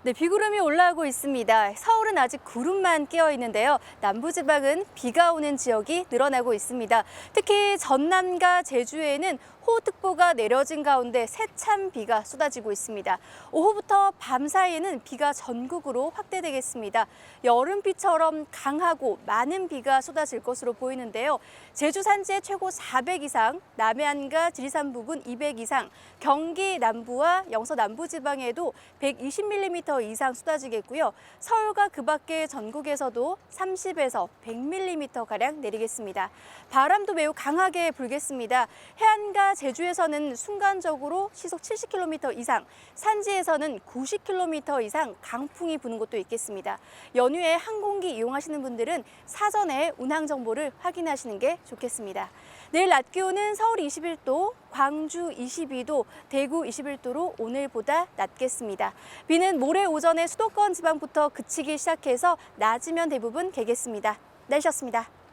네, 비구름이 올라오고 있습니다. 서울은 아직 구름만 끼어 있는데요. 남부지방은 비가 오는 지역이 늘어나고 있습니다. 특히 전남과 제주에는 호우특보가 내려진 가운데 세찬 비가 쏟아지고 있습니다. 오후부터 밤 사이에는 비가 전국으로 확대되겠습니다. 여름비처럼 강하고 많은 비가 쏟아질 것으로 보이는데요. 제주 산지에 최고 400 이상, 남해안과 지리산 부근 200 이상, 경기 남부와 영서 남부지방에도 120mm 이상 쏟아지겠고요. 서울과 그 밖의 전국에서도 30에서 100mm가량 내리겠습니다. 바람도 매우 강하게 불겠습니다. 해안과 제주에서는 순간적으로 시속 70km 이상, 산지에서는 90km 이상 강풍이 부는 곳도 있겠습니다. 연휴에 항공기 이용하시는 분들은 사전에 운항 정보를 확인하시는 게 좋겠습니다. 내일 낮 기온은 서울 21도, 광주 22도, 대구 21도로 오늘보다 낮겠습니다. 비는 모레 오전에 수도권 지방부터 그치기 시작해서 낮이면 대부분 개겠습니다. 날씨였습니다.